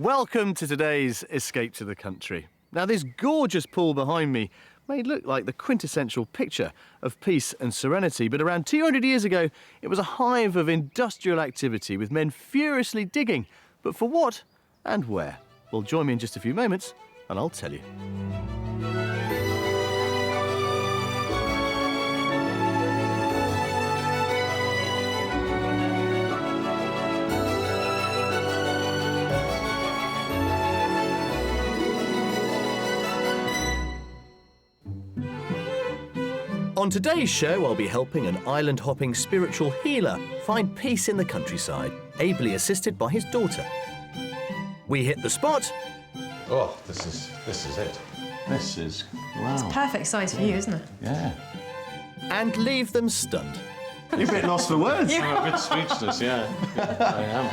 Welcome to today's Escape to the Country. Now, this gorgeous pool behind me may look like the quintessential picture of peace and serenity, but around 200 years ago, it was a hive of industrial activity with men furiously digging. But for what and where? Well, join me in just a few moments and I'll tell you. On today's show, I'll be helping an island-hopping spiritual healer find peace in the countryside, ably assisted by his daughter. We hit the spot. Oh, this is it. This is, wow. It's perfect size for you, isn't it? Yeah. And leave them stunned. You're a bit lost for words. I'm a bit speechless, yeah. I am.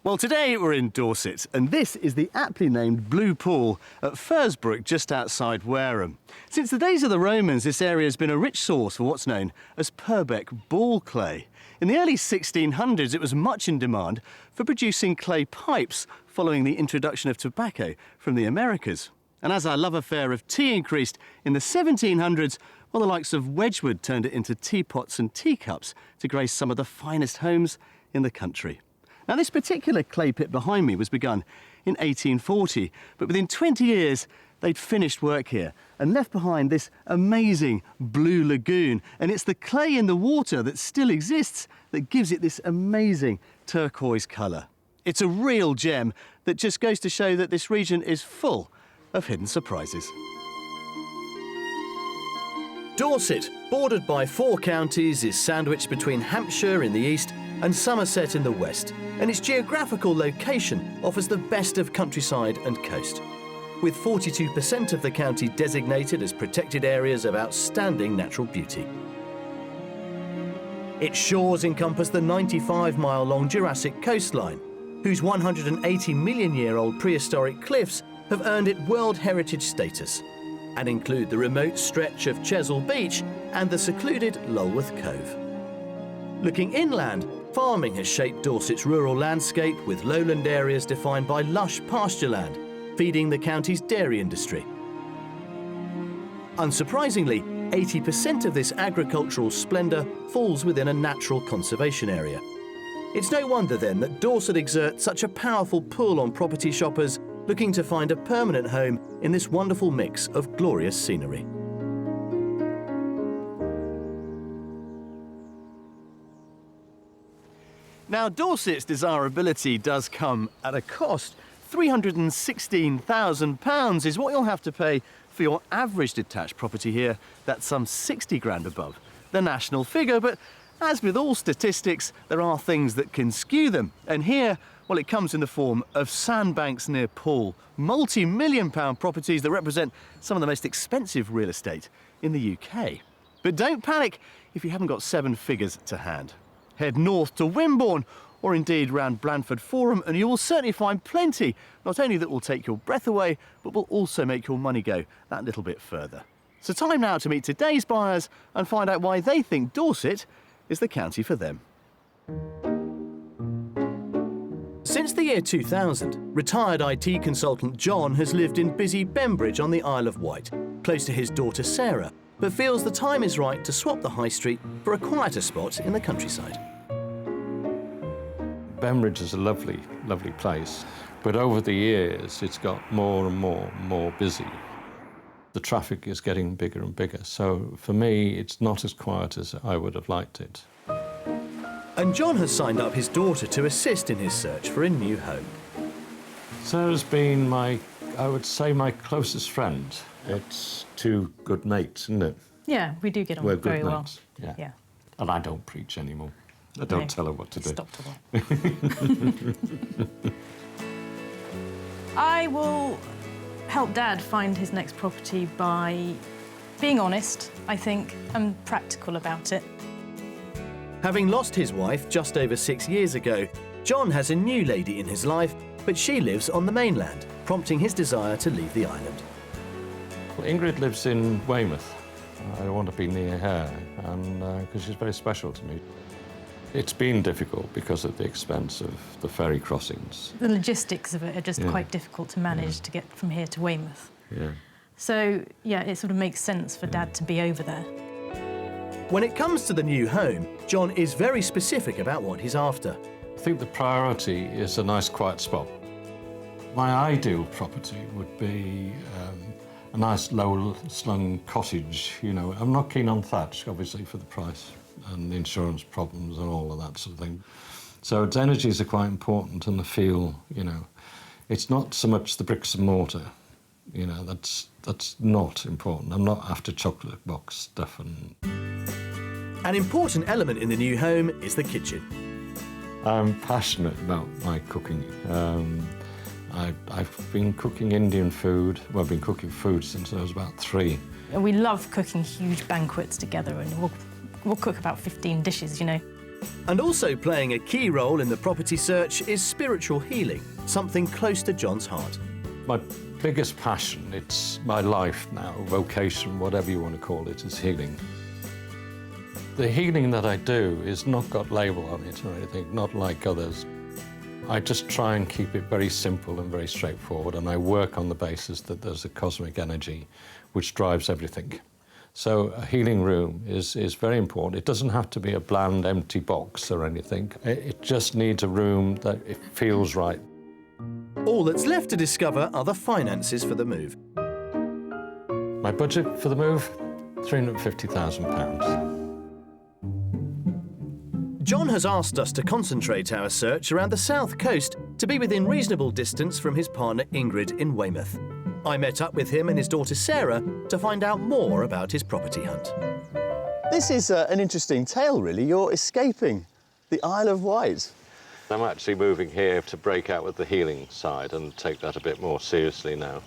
Well, today we're in Dorset, and this is the aptly named Blue Pool at Fursbrook, just outside Wareham. Since the days of the Romans, this area has been a rich source for what's known as Purbeck ball clay. In the early 1600s, it was much in demand for producing clay pipes following the introduction of tobacco from the Americas. And as our love affair of tea increased in the 1700s, well, the likes of Wedgwood turned it into teapots and teacups to grace some of the finest homes in the country. Now, this particular clay pit behind me was begun in 1840, but within 20 years, they'd finished work here and left behind this amazing blue lagoon. And it's the clay in the water that still exists that gives it this amazing turquoise colour. It's a real gem that just goes to show that this region is full of hidden surprises. Dorset, bordered by 4 counties, is sandwiched between Hampshire in the east and Somerset in the west, and its geographical location offers the best of countryside and coast, with 42% of the county designated as protected areas of outstanding natural beauty. Its shores encompass the 95-mile-long Jurassic coastline, whose 180-million-year-old prehistoric cliffs have earned it World Heritage status, and include the remote stretch of Chesil Beach and the secluded Lulworth Cove. Looking inland, farming has shaped Dorset's rural landscape, with lowland areas defined by lush pastureland, feeding the county's dairy industry. Unsurprisingly, 80% of this agricultural splendour falls within a natural conservation area. It's no wonder then that Dorset exerts such a powerful pull on property shoppers looking to find a permanent home in this wonderful mix of glorious scenery. Now, Dorset's desirability does come at a cost. £316,000 is what you'll have to pay for your average detached property here. That's some 60 grand above the national figure. But as with all statistics, there are things that can skew them. And here, well, it comes in the form of sandbanks near Poole, multi-million-pound properties that represent some of the most expensive real estate in the UK. But don't panic if you haven't got 7 figures to hand. Head north to Wimborne, or indeed round Blandford Forum, and you will certainly find plenty, not only that will take your breath away, but will also make your money go that little bit further. So time now to meet today's buyers and find out why they think Dorset is the county for them. Since the year 2000, retired IT consultant John has lived in busy Bembridge on the Isle of Wight, close to his daughter Sarah, but feels the time is right to swap the high street for a quieter spot in the countryside. Bembridge is a lovely, lovely place, but over the years it's got more and more busy. The traffic is getting bigger and bigger, so for me it's not as quiet as I would have liked it. And John has signed up his daughter to assist in his search for a new home. Sarah's been I would say, my closest friend. It's 2 good mates, isn't it? Yeah, we do get on We're very good well. mates, yeah. Yeah. And I don't preach anymore. I don't tell her what to do. Stopped a lot. I will help Dad find his next property by being honest, I think, and practical about it. Having lost his wife just over 6 years ago, John has a new lady in his life, but she lives on the mainland, prompting his desire to leave the island. Well, Ingrid lives in Weymouth. I want to be near her, and because she's very special to me. It's been difficult because of the expense of the ferry crossings. The logistics of it are just quite difficult to manage to get from here to Weymouth. Yeah. So, yeah, it sort of makes sense for Dad to be over there. When it comes to the new home, John is very specific about what he's after. I think the priority is a nice quiet spot. My ideal property would be a nice low-slung cottage, you know. I'm not keen on thatch, obviously, for the price and the insurance problems and all of that sort of thing. So its energies are quite important, and the feel, you know. It's not so much the bricks and mortar, you know, that's not important. I'm not after chocolate box stuff. And An important element in the new home is the kitchen. I'm passionate about my cooking. I've been cooking Indian food. Well, I've been cooking food since I was about 3. We love cooking huge banquets together, and we'll cook about 15 dishes, you know. And also playing a key role in the property search is spiritual healing, something close to John's heart. My biggest passion, it's my life now, vocation, whatever you want to call it, is healing. The healing that I do is not got label on it or anything, not like others. I just try and keep it very simple and very straightforward, and I work on the basis that there's a cosmic energy which drives everything. So a healing room is very important. It doesn't have to be a bland, empty box or anything. It just needs a room that it feels right. All that's left to discover are the finances for the move. My budget for the move, £350,000. John has asked us to concentrate our search around the south coast to be within reasonable distance from his partner Ingrid in Weymouth. I met up with him and his daughter Sarah to find out more about his property hunt. This is an interesting tale, really. You're escaping the Isle of Wight. I'm actually moving here to break out with the healing side and take that a bit more seriously now.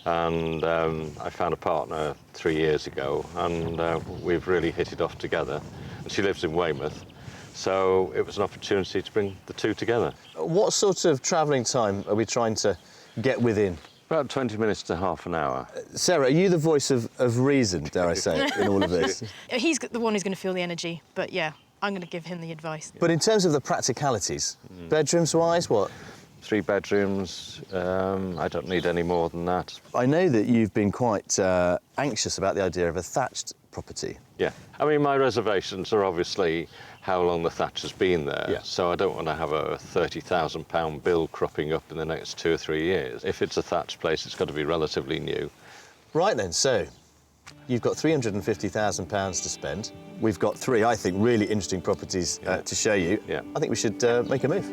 And I found a partner 3 years ago, and we've really hit it off together. And she lives in Weymouth, so it was an opportunity to bring the two together. What sort of travelling time are we trying to get within? About 20 minutes to half an hour. Sarah, are you the voice of reason, dare I say, in all of this? He's the one who's going to feel the energy, but yeah, I'm going to give him the advice. But in terms of the practicalities, bedrooms-wise, what? 3 bedrooms, I don't need any more than that. I know that you've been quite anxious about the idea of a thatched property. Yeah, I mean, my reservations are obviously how long the thatch has been there. Yeah. So I don't want to have a £30,000 bill cropping up in the next 2 or 3 years. If it's a thatched place, it's got to be relatively new. Right then, so you've got £350,000 to spend. We've got 3, I think, really interesting properties to show you. Yeah. I think we should make a move.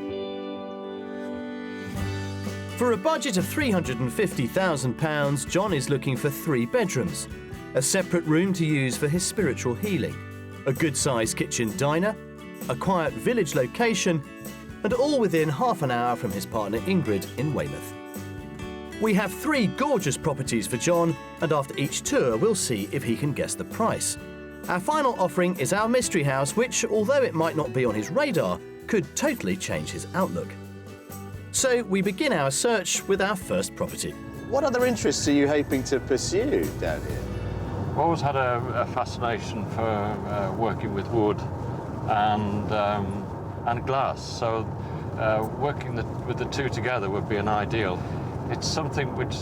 For a budget of £350,000, John is looking for 3 bedrooms, a separate room to use for his spiritual healing, a good-sized kitchen diner, a quiet village location, and all within half an hour from his partner Ingrid in Weymouth. We have 3 gorgeous properties for John, and after each tour we'll see if he can guess the price. Our final offering is our mystery house, which, although it might not be on his radar, could totally change his outlook. So we begin our search with our first property. What other interests are you hoping to pursue down here? I've always had a fascination for working with wood and glass, so working with the two together would be an ideal. It's something which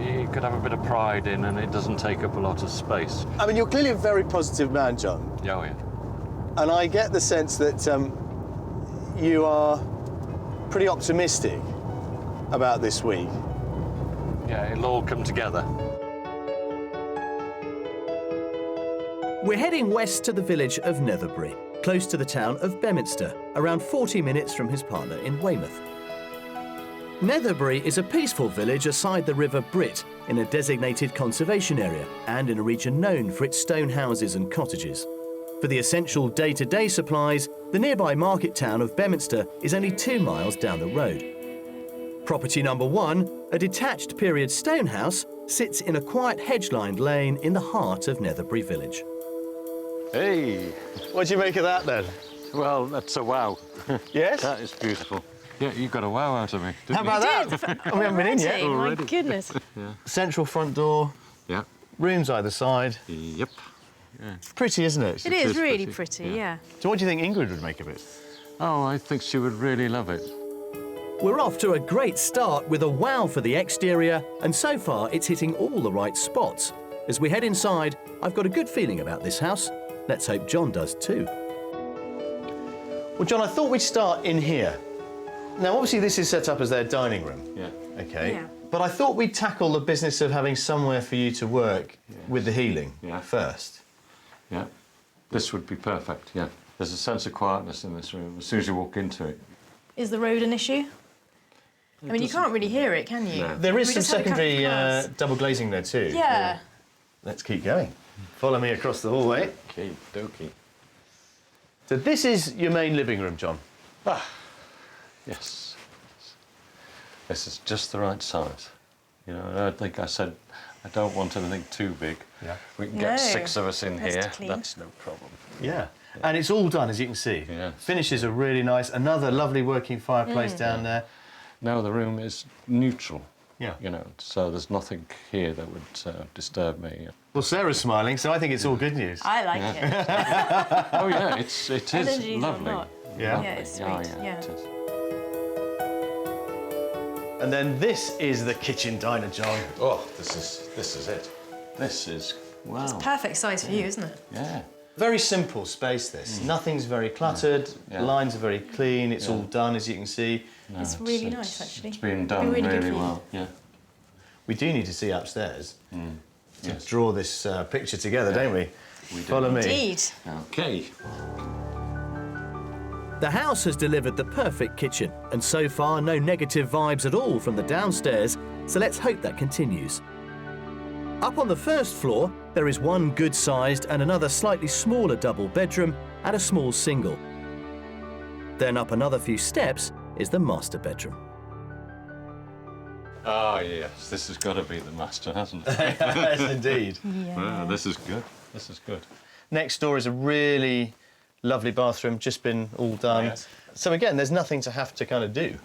you could have a bit of pride in, and it doesn't take up a lot of space. I mean, you're clearly a very positive man, John. Oh, yeah. And I get the sense that you are pretty optimistic about this week. Yeah, it'll all come together. We're heading west to the village of Netherbury, close to the town of Beaminster, around 40 minutes from his partner in Weymouth. Netherbury is a peaceful village aside the River Brit in a designated conservation area and in a region known for its stone houses and cottages. For the essential day-to-day supplies, the nearby market town of Beaminster is only 2 miles down the road. Property number 1, a detached period stone house, sits in a quiet hedge-lined lane in the heart of Netherbury village. Hey! What do you make of that, then? Well, that's a wow. Yes? That is beautiful. Yeah, you got a wow out of me, didn't How about that? We haven't been in yet. My goodness. Central front door, Yeah. rooms either side. Yep. It's pretty, isn't it? It is is really pretty, pretty, yeah. So what do you think Ingrid would make of it? Oh, I think she would really love it. We're off to a great start with a wow for the exterior, and so far it's hitting all the right spots. As we head inside, I've got a good feeling about this house. Let's hope John does too. Well, John, I thought we'd start in here. Now, obviously this is set up as their dining room. Yeah. Okay. Yeah. But I thought we'd tackle the business of having somewhere for you to work with the healing first. Yeah. This would be perfect, yeah. There's a sense of quietness in this room as soon as you walk into it. Is the road an issue? I mean, you can't really hear it, can you? No. There is We some just had a cup of secondary glass. double glazing there too. Yeah. Let's keep going. Follow me across the hallway. Okie dokie. So this is your main living room, John. Yes. This is just the right size. You know, I think I said I don't want anything too big. Yeah. We can No. get 6 of us in Nice to here. clean. That's no problem. Yeah. And it's all done, as you can see. Yeah. Finishes are really nice. Another lovely working fireplace down there. Now the room is neutral. Yeah. You know, so there's nothing here that would disturb me. Well, Sarah's smiling, so I think it's all good news. I like it. Oh yeah, it is Energies or lovely. not. Yeah. Yeah, it's sweet, yeah. It is. And then this is the kitchen diner, John. Oh, this is it. This is wow. Perfect size for you, isn't it? Yeah. Very simple space, this. Nothing's very cluttered. Yeah. Lines are very clean. It's all done, as you can see. No, It's really nice, actually. It's been Be done really good really for you. well. Yeah. We do need to see upstairs to Yes. draw this picture together, don't we? We do. Follow me. Indeed. Okay. The house has delivered the perfect kitchen, and so far no negative vibes at all from the downstairs, so let's hope that continues. Up on the first floor, there is one good-sized and another slightly smaller double bedroom and a small single. Then up another few steps is the master bedroom. Oh yes, this has got to be the master, hasn't it? Yes, indeed. Wow, this is good. This is good. Next door is a really lovely bathroom, just been all done. Yes. So again, there's nothing to have to kind of do.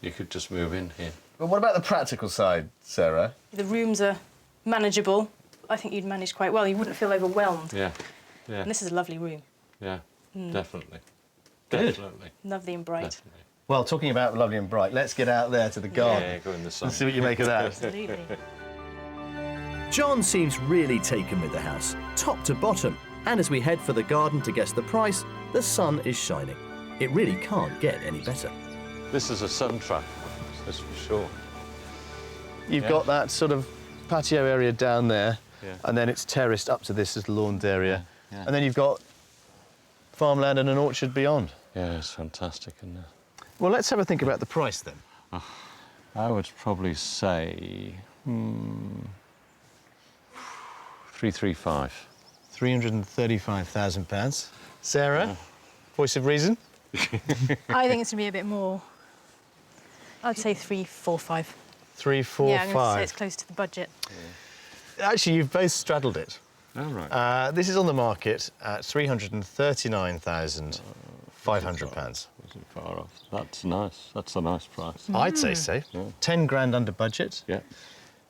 You could just move in here. But what about the practical side, Sarah? The rooms are manageable. I think you'd manage quite well. You wouldn't feel overwhelmed. Yeah. Yeah. And this is a lovely room. Yeah. Definitely. Good. Definitely. Lovely and bright. Definitely. Well, talking about lovely and bright, let's get out there to the garden Yeah, go in the sun. and see what you make of that. Absolutely. John seems really taken with the house, top to bottom. And as we head for the garden to guess the price, the sun is shining. It really can't get any better. This is a sun trap, that's for sure. You've Yeah. got that sort of patio area down there, Yeah. and then it's terraced up to this little lawned area. Yeah. And then you've got farmland and an orchard beyond. Yeah, it's fantastic, isn't it? Well, let's have a think about the price then. I would probably say 335. £335,000. Sarah, voice of reason? I think it's going to be a bit more. I'd say 345. 345. Yeah, I'm going to say it's close to the budget. Actually, you've both straddled it. All right. This is on the market at £339,500. Wasn't far off. That's nice. That's a nice price. I'd say so. Yeah. 10 grand under budget. Yeah.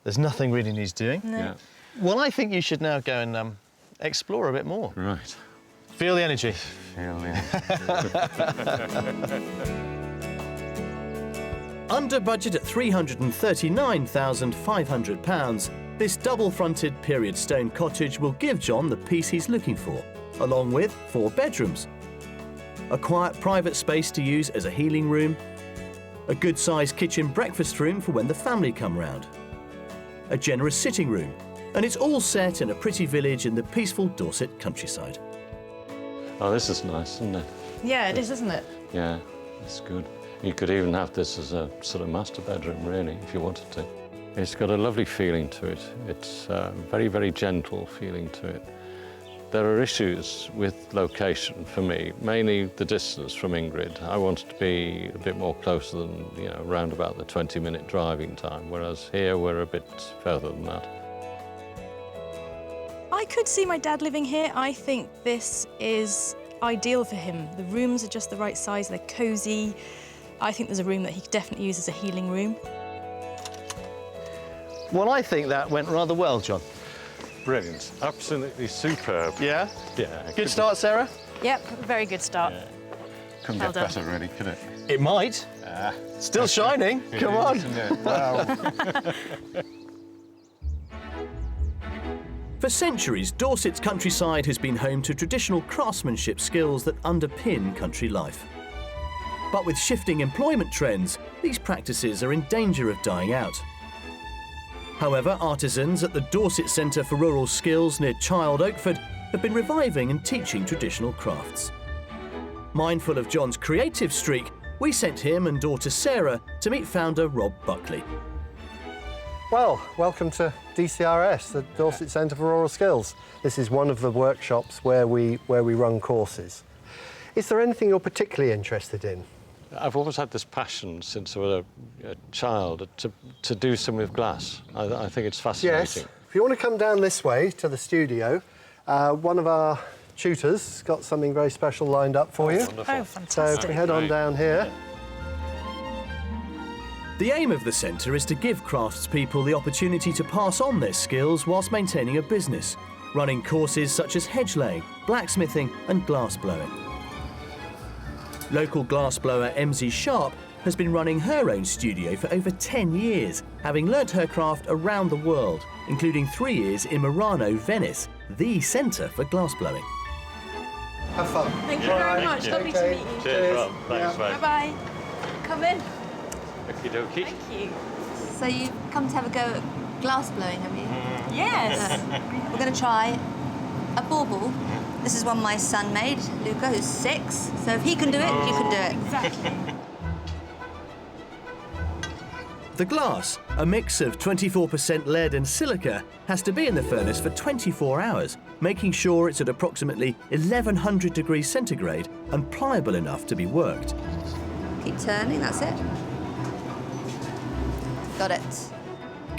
There's nothing really needs doing. No. Yeah. Well, I think you should now go and explore a bit more. Right. Feel the energy. Hell yeah. Under budget at £339,500, this double-fronted period stone cottage will give John the peace he's looking for, along with 4 bedrooms, a quiet private space to use as a healing room, a good-sized kitchen breakfast room for when the family come round, a generous sitting room, and it's all set in a pretty village in the peaceful Dorset countryside. Oh, this is nice, isn't it? Yeah, it is, isn't it? Yeah, it's good. You could even have this as a sort of master bedroom, really, if you wanted to. It's got a lovely feeling to it. It's a very, very gentle feeling to it. There are issues with location for me, mainly the distance from Ingrid. I wanted to be a bit more closer than, you know, around about the 20-minute driving time, whereas here we're a bit further than that. I could see my dad living here. I think this is ideal for him. The rooms are just the right size, they're cosy. I think there's a room that he could definitely use as a healing room. Well, I think that went rather well, John. brilliant. Absolutely superb. Yeah? Yeah. Good start, Sarah? Yep, very good start. Yeah. Couldn't Well get done. better, really, could it? It might. Still shining. Come on. Isn't it? Wow. For centuries, Dorset's countryside has been home to traditional craftsmanship skills that underpin country life. But with shifting employment trends, these practices are in danger of dying out. However, artisans at the Dorset Centre for Rural Skills near Child Oakford have been reviving and teaching traditional crafts. Mindful of John's creative streak, we sent him and daughter Sarah to meet founder Rob Buckley. Well, welcome to DCRS, the Dorset Centre for Rural Skills. This is one of the workshops where we run courses. Is there anything you're particularly interested in? I've always had this passion since I was a child to do something with glass. I think it's fascinating. Yes. If you want to come down this way to the studio, one of our tutors has got something very special lined up for you. Wonderful. Oh, So fantastic. if we head on Great. down here. The aim of the centre is to give craftspeople the opportunity to pass on their skills whilst maintaining a business, running courses such as hedge laying, blacksmithing and glass blowing. Local glassblower MZ Sharp has been running her own studio for over 10 years, having learnt her craft around the world, including 3 years in Murano, Venice, the centre for glassblowing. Have fun. Thank you very much. you. Lovely to meet you. Cheers, Rob. Thanks, mate. Bye-bye. Come in. Okie dokie. Thank you. So you've come to have a go at glass blowing, have you? Yes. We're going to try a bauble. This is one my son made, Luca, who's 6. So if he can do it, you can do it. Exactly. The glass, a mix of 24% lead and silica, has to be in the furnace for 24 hours, making sure it's at approximately 1100 degrees centigrade and pliable enough to be worked. Keep turning, that's it. Got it.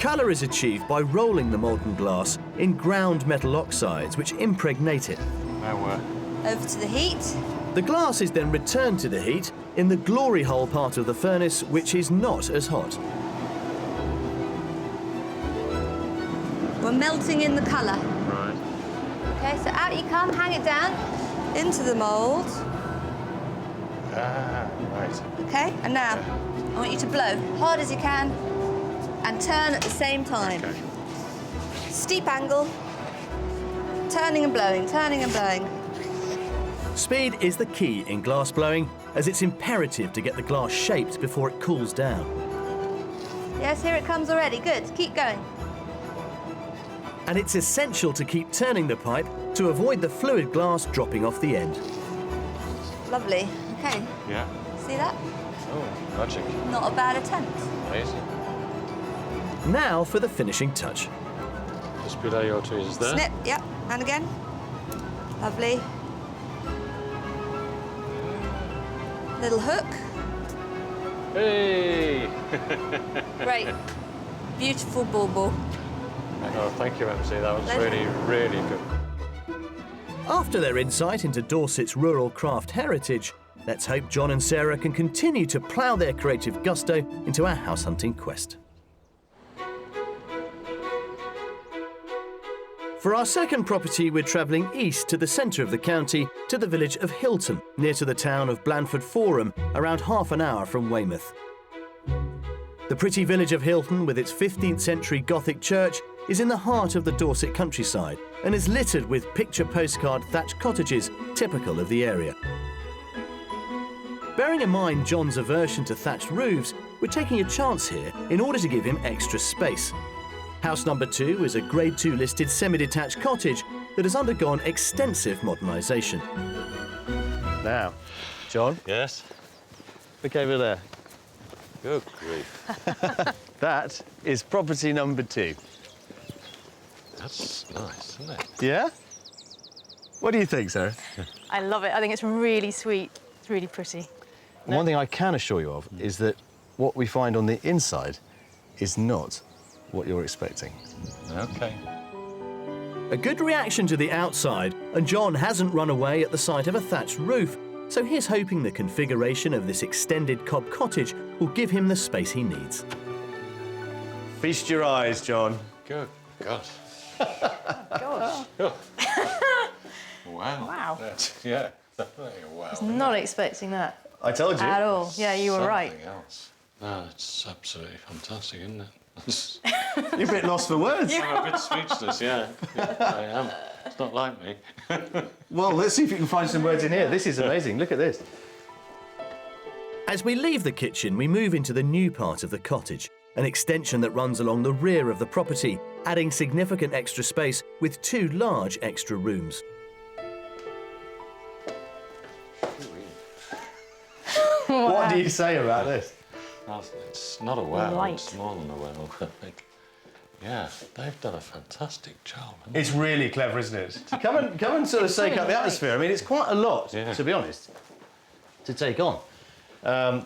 Colour is achieved by rolling the molten glass in ground metal oxides which impregnate it. Now, Over to the heat. The glass is then returned to the heat in the glory hole part of the furnace, which is not as hot. We're melting in the colour. right. Okay, so out you come, hang it down into the mould. Right. Okay, and now I want you to blow hard as you can and turn at the same time. Okay. Steep angle, turning and blowing, turning and blowing. Speed is the key in glass blowing, as it's imperative to get the glass shaped before it cools down. Yes, here it comes already. Good, keep going. And it's essential to keep turning the pipe to avoid the fluid glass dropping off the end. Lovely. Okay, Yeah. see that? Oh, magic. Not a bad attempt. Amazing. Now for the finishing touch. Just below your tweezers there. Snip, yep, and again. Lovely. Little hook. Hey! Great. Beautiful bauble. Oh, thank you, MC. That was Pleasure. really, really good. After their insight into Dorset's rural craft heritage, let's hope John and Sarah can continue to plough their creative gusto into our house hunting quest. For our second property, we're travelling east to the centre of the county, to the village of Hilton, near to the town of Blandford Forum, around half an hour from Weymouth. The pretty village of Hilton, with its 15th century Gothic church, is in the heart of the Dorset countryside and is littered with picture postcard thatched cottages typical of the area. Bearing in mind John's aversion to thatched roofs, we're taking a chance here in order to give him extra space. House number 2 is a Grade 2 listed semi-detached cottage that has undergone extensive modernisation. Now, John, Yes? look over there. Good grief. That is property number 2. That's nice, isn't it? Yeah? What do you think, Sarah? I love it. I think it's really sweet. It's really pretty. And one thing I can assure you of is that what we find on the inside is not what you're expecting. Okay. A good reaction to the outside, and John hasn't run away at the sight of a thatched roof, so he's hoping the configuration of this extended cob cottage will give him the space he needs. Feast your eyes, John. Good God. Gosh. Wow. Wow. Yeah, definitely a wow. Not expecting that I told you. at all. Yeah, you were right. Something else. No, it's absolutely fantastic, isn't it? You're a bit lost for words. I'm a bit speechless, yeah. I am. It's not like me. Well, let's see if you can find some words in here. This is amazing. Look at this. As we leave the kitchen, we move into the new part of the cottage, an extension that runs along the rear of the property, adding significant extra space with 2 large extra rooms. What do you say about this? It's not a wow, Light. it's more than a wow. I think. Yeah, they've done a fantastic job. haven't It's really clever, isn't it? To come and sort of soak up the atmosphere. I mean, it's quite a lot, Yeah. to be honest, to take on.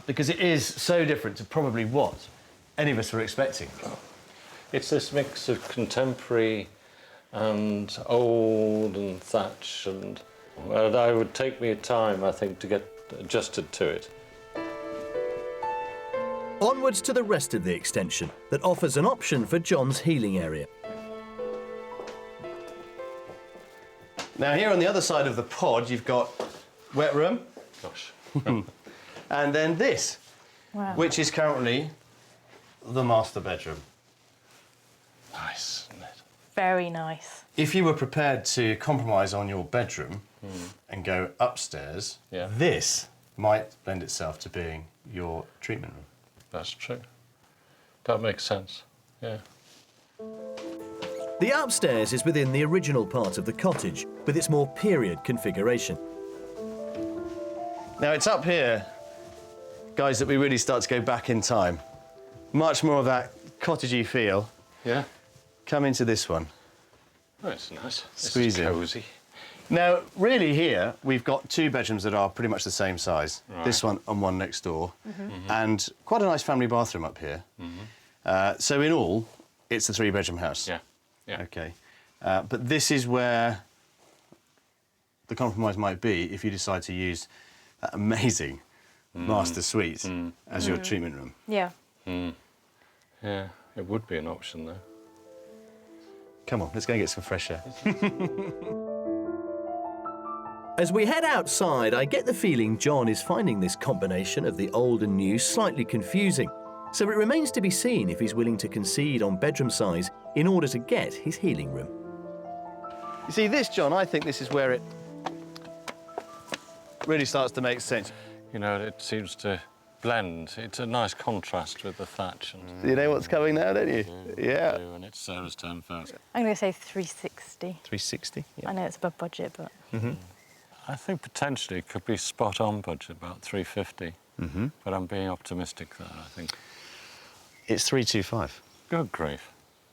Because it is so different to probably what any of us were expecting. they? It's this mix of contemporary and old and thatch, and well, it would take me time, I think, to get adjusted to it. Onwards to the rest of the extension that offers an option for John's healing area. Now, here on the other side of the pod, you've got wet room, Gosh. and then this, Wow. which is currently the master bedroom. Nice, isn't it? Very nice. If you were prepared to compromise on your bedroom and go upstairs, Yeah. this might lend itself to being your treatment room. That's true. That makes sense, yeah. The upstairs is within the original part of the cottage, with its more period configuration. Now, it's up here, guys, that we really start to go back in time. Much more of that cottagey feel. Yeah? Come into this one. Oh, it's nice. Squeeze in. It's cosy. Now, really here, we've got 2 bedrooms that are pretty much the same size. Right. This one and one next door. And quite a nice family bathroom up here. So in all, it's a 3-bedroom house. Yeah, yeah. OK. But this is where the compromise might be if you decide to use that amazing master suite as your treatment room. Yeah. Yeah, it would be an option, though. Come on, let's go and get some fresh air. As we head outside, I get the feeling John is finding this combination of the old and new slightly confusing. So it remains to be seen if he's willing to concede on bedroom size in order to get his healing room. You see, this, John, I think this is where it really starts to make sense. You know, it seems to blend. It's a nice contrast with the thatch. And You know what's coming now, don't you? Yeah. And it's Sarah's turn first. I'm going to say 360. 360. I know it's above budget, but... I think potentially it could be spot on budget, about 350. But I'm being optimistic there, I think. It's 325. Good grief.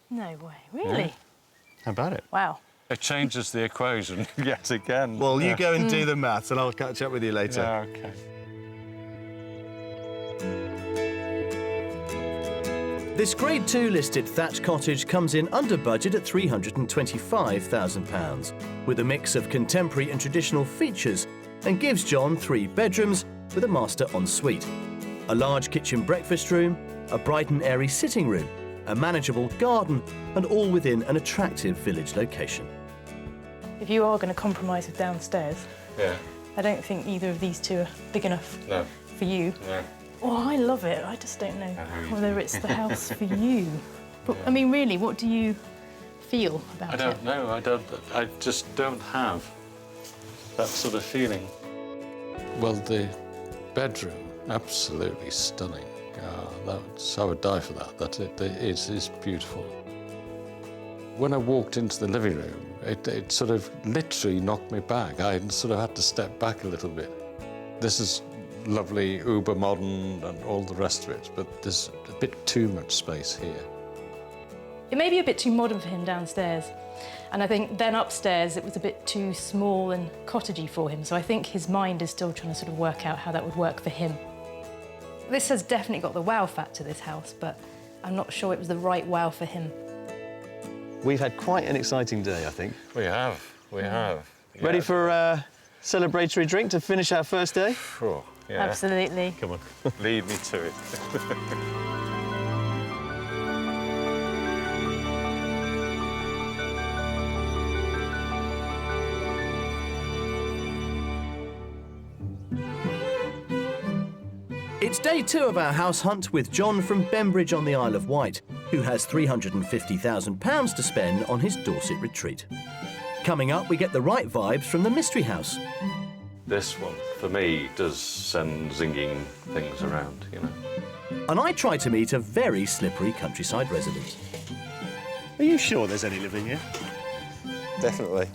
No way. Really? Yeah. How about it? Wow. It changes the equation yet again. Well, you go and do the maths and I'll catch up with you later. Yeah, OK. This Grade 2 listed thatch cottage comes in under budget at £325,000, with a mix of contemporary and traditional features, and gives John 3 bedrooms with a master ensuite, a large kitchen breakfast room, a bright and airy sitting room, a manageable garden, and all within an attractive village location. If you are going to compromise with downstairs, Yeah. I don't think either of these 2 are big enough No. for you. No. Oh, I love it. I just don't know whether it's the house for you. But, I mean, really, what do you feel about I don't know. I just don't have that sort of feeling. Well, the bedroom, absolutely stunning. I would die for that. It is beautiful. When I walked into the living room, it sort of literally knocked me back. I sort of had to step back a little bit. This is lovely, uber modern and all the rest of it, but there's a bit too much space here. It may be a bit too modern for him downstairs. And I think then upstairs it was a bit too small and cottagey for him. So I think his mind is still trying to sort of work out how that would work for him. This has definitely got the wow factor, this house, but I'm not sure it was the right wow for him. We've had quite an exciting day, I think. We have. Ready for a celebratory drink to finish our first day? Oh, yeah. Absolutely. Come on, lead me to it. day 2 of our house hunt with John from Bembridge on the Isle of Wight, who has £350,000 to spend on his Dorset retreat. Coming up, we get the right vibes from the Mystery House. This one, for me, does send zinging things around, you know. And I try to meet a very slippery countryside resident. Are you sure there's any living here? Definitely.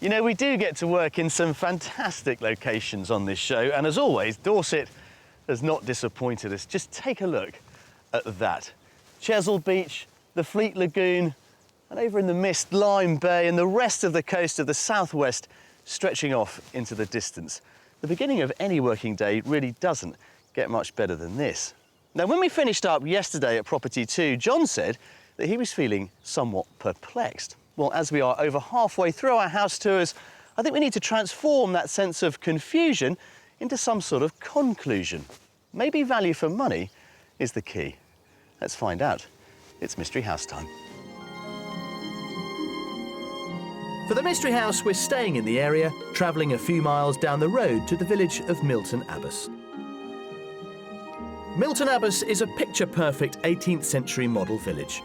You know, we do get to work in some fantastic locations on this show, and as always, Dorset has not disappointed us. Just take a look at that. Chesil Beach, the Fleet Lagoon, and over in the mist, Lyme Bay, and the rest of the coast of the southwest stretching off into the distance. The beginning of any working day really doesn't get much better than this. Now, when we finished up yesterday at Property 2, John said that he was feeling somewhat perplexed. Well, as we are over halfway through our house tours, I think we need to transform that sense of confusion into some sort of conclusion. Maybe value for money is the key. Let's find out. It's Mystery House time. For the Mystery House, we're staying in the area, travelling a few miles down the road to the village of Milton Abbas. Milton Abbas is a picture-perfect 18th century model village.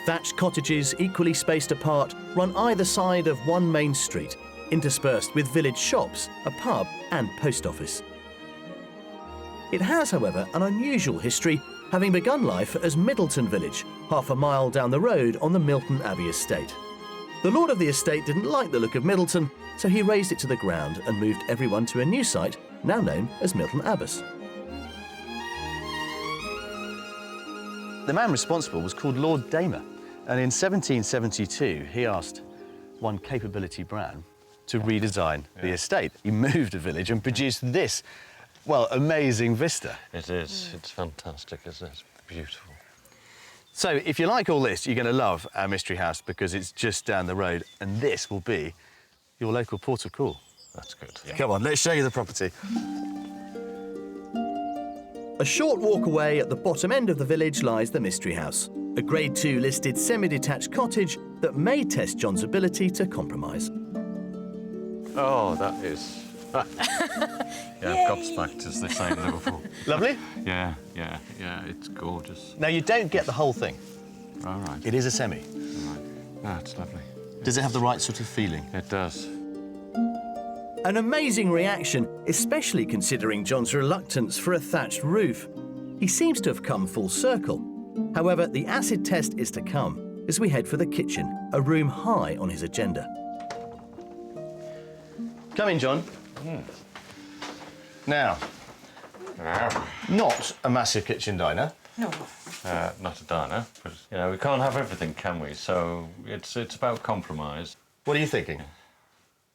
Thatched cottages, equally spaced apart, run either side of one main street, interspersed with village shops, a pub and post office. It has, however, an unusual history, having begun life as Middleton Village, half a mile down the road on the Milton Abbey estate. The lord of the estate didn't like the look of Middleton, so he razed it to the ground and moved everyone to a new site, now known as Milton Abbas. The man responsible was called Lord Damer, and in 1772 he asked one Capability Brown to redesign the estate. He moved a village and produced this, well, amazing vista. It is. It's fantastic, isn't it? Beautiful. So if you like all this, you're going to love our Mystery House because it's just down the road, and this will be your local port of call. That's good. Come on, let's show you the property. A short walk away at the bottom end of the village lies the Mystery House, a Grade 2 listed semi-detached cottage that may test John's ability to compromise. Oh, that is... yeah, gobsmacked, as they say in Liverpool. Lovely? Yeah, it's gorgeous. Now, you don't get the whole thing. All right. It is a semi. Right. Ah, it's lovely. Does it have the right sort of feeling? It does. An amazing reaction, especially considering John's reluctance for a thatched roof. He seems to have come full circle. However, the acid test is to come as we head for the kitchen, a room high on his agenda. Come in, John. Now, not a massive kitchen diner. No. Not a diner, but you know we can't have everything, can we? So it's about compromise. What are you thinking?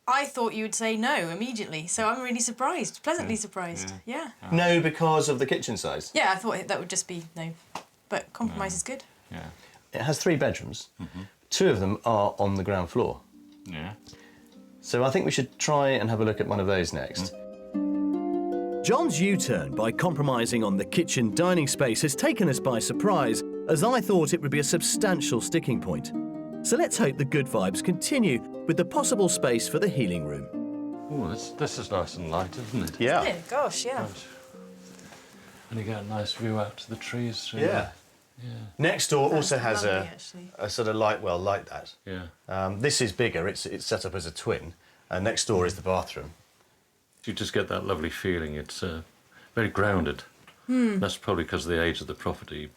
I thought you would say no immediately, so I'm really surprised, pleasantly surprised. Yeah. No, because of the kitchen size. Yeah, I thought that would just be no, but compromise is good. Yeah. It has 3 bedrooms. 2 of them are on the ground floor. Yeah. So I think we should try and have a look at one of those next. John's U-turn by compromising on the kitchen dining space has taken us by surprise, as I thought it would be a substantial sticking point. So let's hope the good vibes continue with the possible space for the healing room. Oh, this is nice and light, isn't it? Yeah. Yeah, gosh, yeah. Right. And you get a nice view out to the trees. Through Yeah. Next door also has lovely, actually. a sort of light well like that. Yeah. This is bigger. It's set up as a twin, and next door is the bathroom. You just get that lovely feeling. It's very grounded. That's probably because of the age of the property.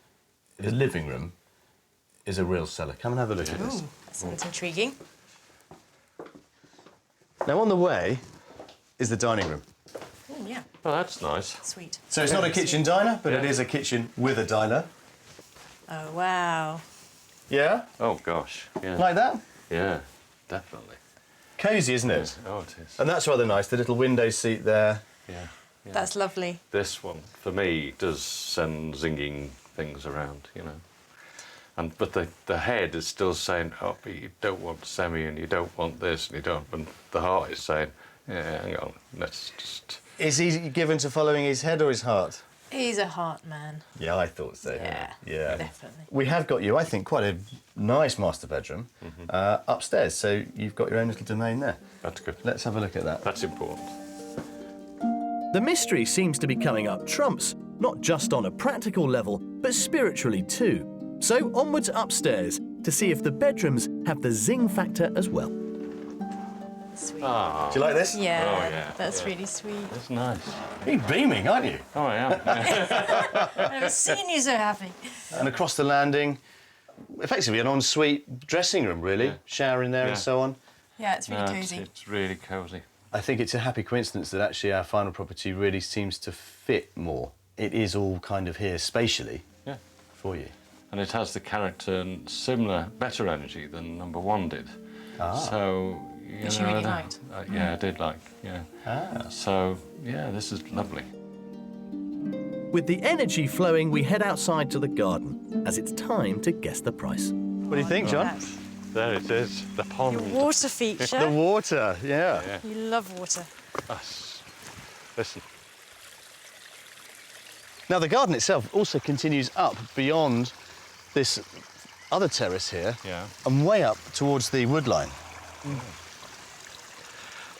The living room is a real seller. Come and have a look at this. Ooh, that sounds intriguing. Now on the way is the dining room. Ooh, yeah, Oh, that's nice. sweet. So it's not a kitchen diner, but it Yeah. is a kitchen with a diner. Oh, wow. Yeah? Oh gosh. Yeah. Like that? Yeah. Definitely. Cosy, isn't it? Oh, it is. And that's rather nice, the little window seat there. Yeah. That's lovely. This one, for me, does send zinging things around, you know. But the head is still saying, oh, but you don't want semi and you don't want this and you don't. And the heart is saying, yeah, hang on, let's just... Is he given to following his head or his heart? He's a heart man. Yeah, I thought so. Yeah, Yeah. definitely. We have got you, I think, quite a nice master bedroom upstairs, so you've got your own little domain there. That's good. Let's have a look at that. That's important. The mystery seems to be coming up trumps, not just on a practical level, but spiritually too. So onwards upstairs to see if the bedrooms have the zing factor as well. Sweet. Do you like this? Yeah, Oh, yeah, that's really sweet. It's nice. You're beaming, aren't you? Oh, I am. Yeah. I've never seen you so happy. And across the landing, effectively an ensuite dressing room, really. Yeah. Shower in there Yeah. and so on. Yeah, it's really No, cosy. it's really cosy. I think it's a happy coincidence that actually our final property really seems to fit more. It is all kind of here spatially Yeah. for you. And it has the character and similar, better energy than number 1 did. So, you Which you know, really liked. Yeah, I did like, yeah. So, yeah, this is lovely. With the energy flowing, we head outside to the garden, as it's time to guess the price. What do you think, John? That's There it is, the pond. your water feature. The water, yeah. You love water. Listen. Now, the garden itself also continues up beyond this other terrace here Yeah. and way up towards the wood line.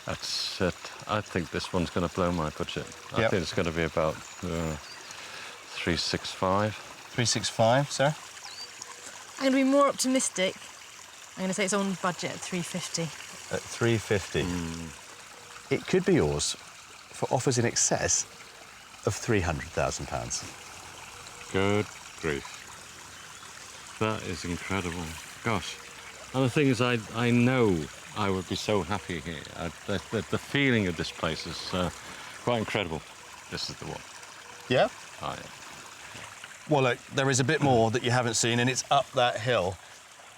That's it. I think this one's going to blow my budget. I Yep. think it's going to be about 365. 365, Sarah? I'm going to be more optimistic. I'm going to say it's on budget at 350. At 350. It could be yours for offers in excess of £300,000. Good grief. That is incredible. Gosh. And the thing is, I know I would be so happy here. The feeling of this place is quite incredible. This is the one. Yeah? Oh, yeah. Well, look, there is a bit more that you haven't seen, and it's up that hill.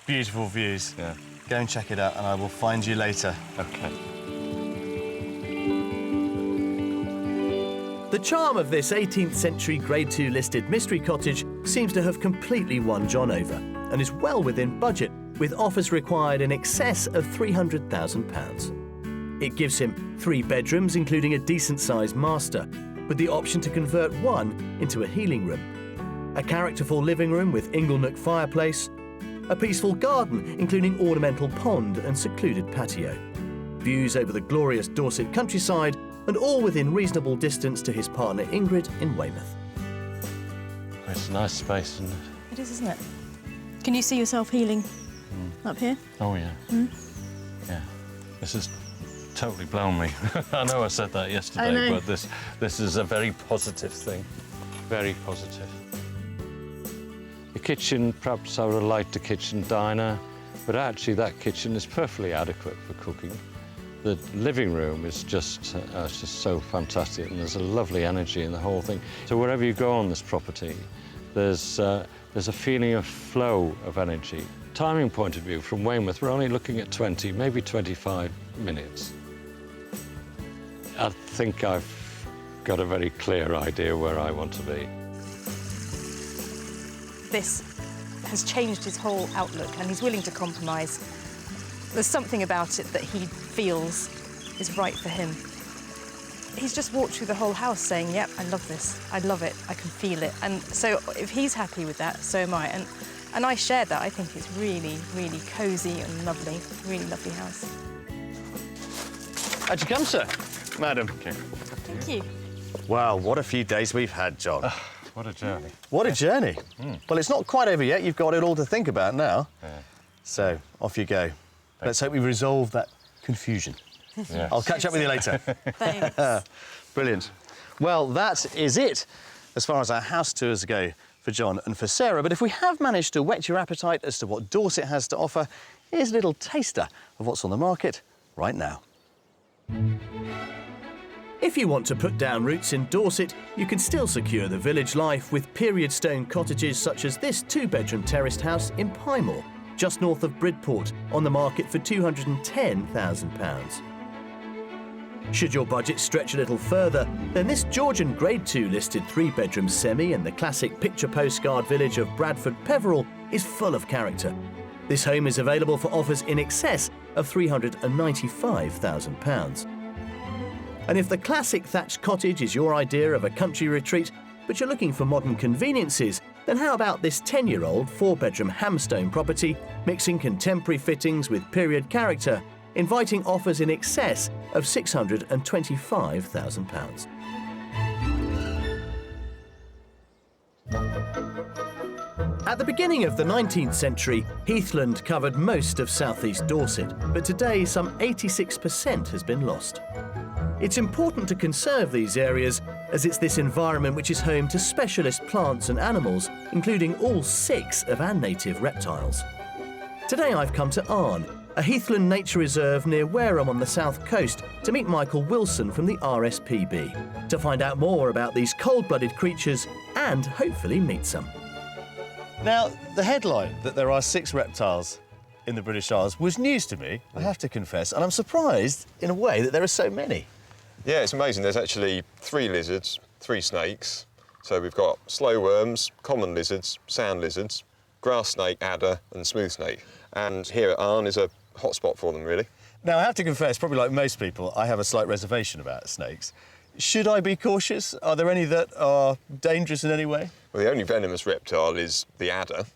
Beautiful views. Yeah. Go and check it out, and I will find you later. Okay. The charm of this 18th century Grade 2 listed mystery cottage seems to have completely won John over and is well within budget, with offers required in excess of £300,000. It gives him 3 bedrooms, including a decent-sized master, with the option to convert one into a healing room, a characterful living room with inglenook fireplace, a peaceful garden including ornamental pond and secluded patio, views over the glorious Dorset countryside, and all within reasonable distance to his partner Ingrid in Weymouth. It's a nice space, isn't it? It is, isn't it? Can you see yourself healing up here? Oh, yeah. Yeah. This has totally blown me. I know I said that yesterday, know. but this is a very positive thing. Very positive. The kitchen, perhaps I would have liked a kitchen diner, but actually that kitchen is perfectly adequate for cooking. The living room is just it's just so fantastic, and there's a lovely energy in the whole thing. So wherever you go on this property, there's a feeling of flow of energy. Timing point of view, from Weymouth, we're only looking at 20, maybe 25 minutes. I think I've got a very clear idea where I want to be. This has changed his whole outlook, and he's willing to compromise. There's something about it that he feels is right for him. He's just walked through the whole house saying, yep, I love this, I love it, I can feel it. And so if he's happy with that, so am I. And I share that. I think it's really, really cosy and lovely, really lovely house. How'd you come, sir? Madam. Thank you. Wow, what a few days we've had, John. What a journey. What a journey. Well, it's not quite over yet. You've got it all to think about now. Yeah. So, off you go. Let's hope we resolve that confusion. Yeah. I'll catch up with you later. Thanks. Brilliant. Well, that is it as far as our house tours go for John and for Sarah. But if we have managed to whet your appetite as to what Dorset has to offer, here's a little taster of what's on the market right now. If you want to put down roots in Dorset, you can still secure the village life with period stone cottages such as this 2-bedroom terraced house in Piemore, just north of Bridport, on the market for £210,000. Should your budget stretch a little further, then this Georgian Grade 2 listed 3-bedroom semi in the classic picture postcard village of Bradford Peveril is full of character. This home is available for offers in excess of £395,000. And if the classic thatched cottage is your idea of a country retreat, but you're looking for modern conveniences, then how about this 10-year-old 4-bedroom hamstone property, mixing contemporary fittings with period character, inviting offers in excess of £625,000. At the beginning of the 19th century, heathland covered most of southeast Dorset, but today some 86% has been lost. It's important to conserve these areas, as it's this environment which is home to specialist plants and animals, including all 6 of our native reptiles. Today I've come to Arne, a heathland nature reserve near Wareham on the south coast, to meet Michael Wilson from the RSPB, to find out more about these cold-blooded creatures and hopefully meet some. Now, the headline that there are 6 reptiles in the British Isles was news to me, I have to confess, and I'm surprised, in a way, that there are so many. Yeah, it's amazing. There's actually 3 lizards, 3 snakes. So we've got slow worms, common lizards, sand lizards, grass snake, adder and smooth snake. And here at Arne is a hotspot for them, really. Now, I have to confess, probably like most people, I have a slight reservation about snakes. Should I be cautious? Are there any that are dangerous in any way? Well, the only venomous reptile is the adder,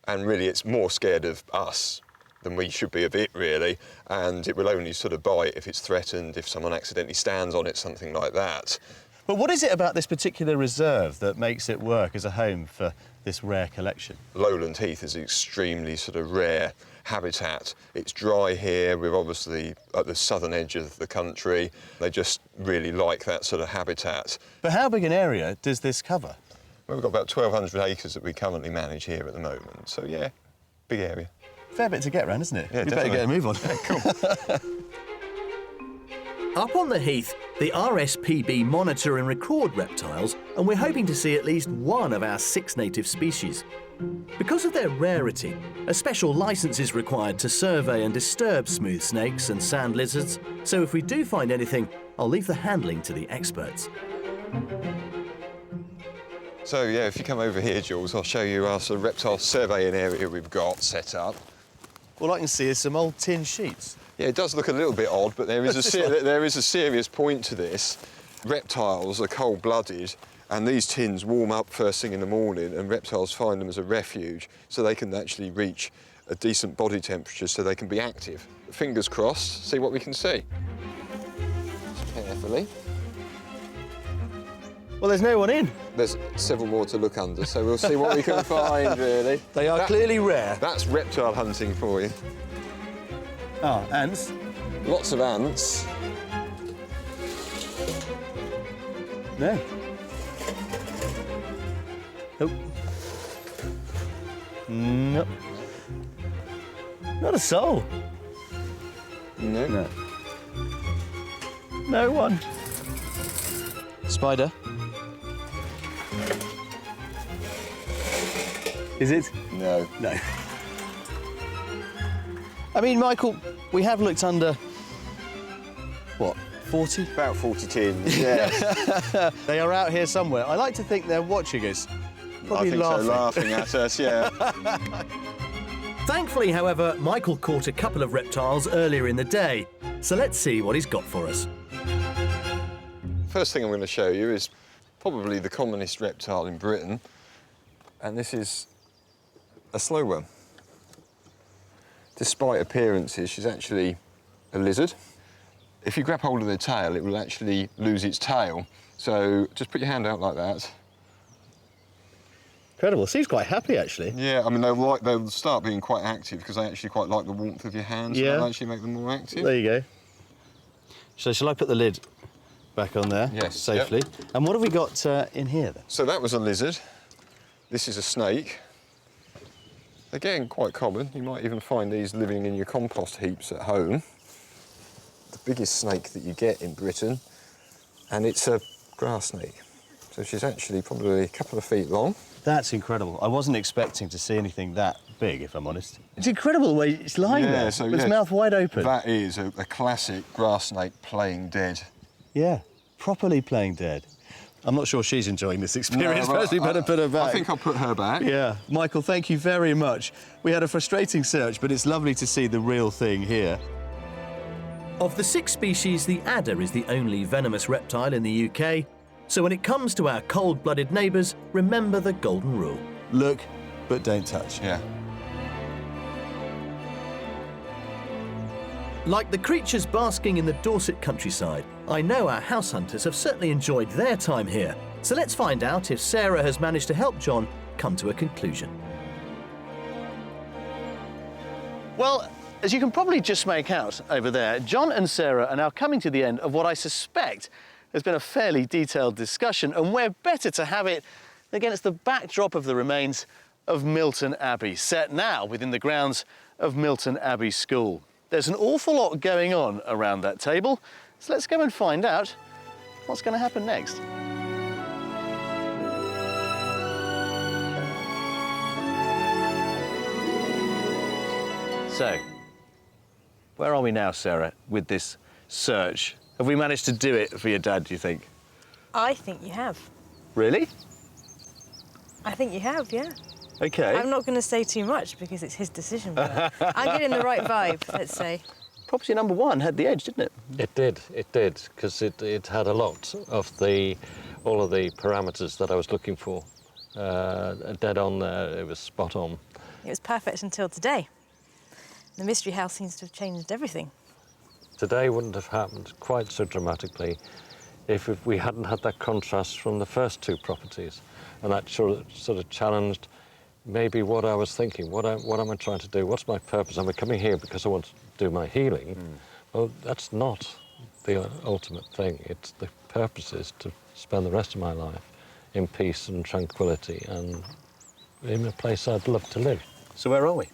and really it's more scared of us than we should be of it, really, and it will only sort of bite if it's threatened, if someone accidentally stands on it, something like that. But what is it about this particular reserve that makes it work as a home for this rare collection? Lowland heath is an extremely sort of rare habitat. It's dry here, we're obviously at the southern edge of the country. They just really like that sort of habitat. But how big an area does this cover? Well, we've got about 1,200 acres that we currently manage here at the moment, so yeah, big area. Fair bit to get around, isn't it? Yeah, we definitely. better get a move on. Yeah, cool. Up on the heath, the RSPB monitor and record reptiles, and we're hoping to see at least one of our 6 native species. Because of their rarity, a special licence is required to survey and disturb smooth snakes and sand lizards, so if we do find anything, I'll leave the handling to the experts. So yeah, if you come over here, Jules, I'll show you our sort of reptile surveying area we've got set up. All I can see is some old tin sheets. Yeah, it does look a little bit odd, but there is there is a serious point to this. Reptiles are cold-blooded, and these tins warm up first thing in the morning, and reptiles find them as a refuge, so they can actually reach a decent body temperature so they can be active. Fingers crossed, see what we can see. Just carefully. Well, there's no one in. There's several more to look under, so we'll see what we can find, really. They are clearly rare. That's reptile hunting for you. Ah, ants. Lots of ants. No. Nope. Nope. Not a soul. No. No. No one. Spider. Is it? No. No. I mean, Michael, we have looked under, what, 40? About 40 tins, yeah. They are out here somewhere. I like to think they're watching us. Probably I think laughing. so, laughing at us, yeah. Thankfully, however, Michael caught a couple of reptiles earlier in the day, so let's see what he's got for us. First thing I'm going to show you is probably the commonest reptile in Britain, and this is a slow worm. Despite appearances, she's actually a lizard. If you grab hold of their tail, it will actually lose its tail. So just put your hand out like that. Incredible. Seems quite happy, actually. Yeah, I mean, they'll start being quite active because they actually quite like the warmth of your hands. Yeah. So they'll actually make them more active. There you go. So shall I put the lid back on there? Yes, Safely. yep. And what have we got in here, then? So that was a lizard. This is a snake. They're getting quite common. You might even find these living in your compost heaps at home. The biggest snake that you get in Britain, and it's a grass snake. So she's actually probably a couple of feet long. That's incredible. I wasn't expecting to see anything that big, if I'm honest. It's incredible the way it's lying there, so with its mouth wide open. That is a classic grass snake playing dead. Yeah, properly playing dead. I'm not sure she's enjoying this experience. No, Perhaps we better put her back. I think I'll put her back. Yeah. Michael, thank you very much. We had a frustrating search, but it's lovely to see the real thing here. Of the 6 species, the adder is the only venomous reptile in the UK. So when it comes to our cold-blooded neighbours, remember the golden rule. Look, but don't touch. Yeah. Like the creatures basking in the Dorset countryside, I know our house hunters have certainly enjoyed their time here. So let's find out if Sarah has managed to help John come to a conclusion. Well, as you can probably just make out over there, John and Sarah are now coming to the end of what I suspect has been a fairly detailed discussion, and where better to have it against the backdrop of the remains of Milton Abbey, set now within the grounds of Milton Abbey School. There's an awful lot going on around that table, so let's go and find out what's going to happen next. So, where are we now, Sarah, with this search? Have we managed to do it for your dad, do you think? I think you have. Really? I think you have, yeah. OK. I'm not going to say too much because it's his decision, but I'm getting the right vibe, let's say. Property number 1 had the edge, didn't it? It did, because it had a lot of all of the parameters that I was looking for. Dead on there, it was spot on. It was perfect until today. The mystery house seems to have changed everything. Today wouldn't have happened quite so dramatically if we hadn't had that contrast from the first 2 properties. And that sort of challenged maybe what I was thinking. What am I trying to do? What's my purpose? Am I coming here because I want to do my healing? Well, that's not the ultimate thing. It's the purpose is to spend the rest of my life in peace and tranquility and in a place I'd love to live. So where are we?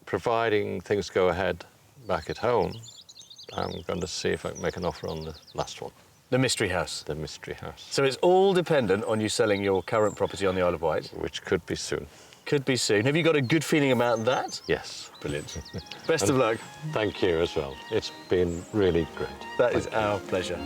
Providing things go ahead back at home, I'm going to see if I can make an offer on the last one. The mystery house. The mystery house. So it's all dependent on you selling your current property on the Isle of Wight? Which could be soon. Could be soon. Have you got a good feeling about that? Yes. Brilliant. Best of luck. Thank you as well. It's been really great. That is our pleasure.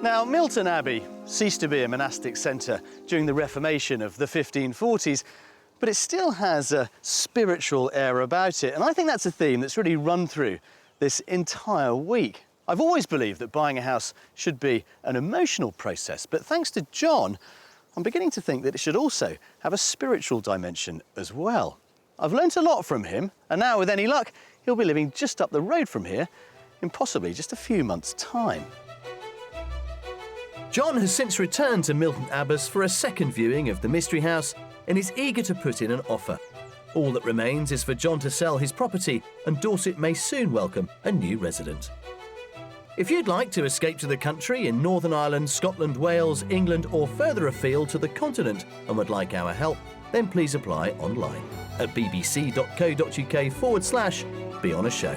Now, Milton Abbey ceased to be a monastic centre during the Reformation of the 1540s, but it still has a spiritual air about it. And I think that's a theme that's really run through this entire week. I've always believed that buying a house should be an emotional process, but thanks to John, I'm beginning to think that it should also have a spiritual dimension as well. I've learnt a lot from him, and now with any luck, he'll be living just up the road from here in possibly just a few months' time. John has since returned to Milton Abbas for a second viewing of the Mystery House and is eager to put in an offer. All that remains is for John to sell his property, and Dorset may soon welcome a new resident. If you'd like to escape to the country in Northern Ireland, Scotland, Wales, England or further afield to the continent and would like our help, then please apply online at bbc.co.uk/be on a show.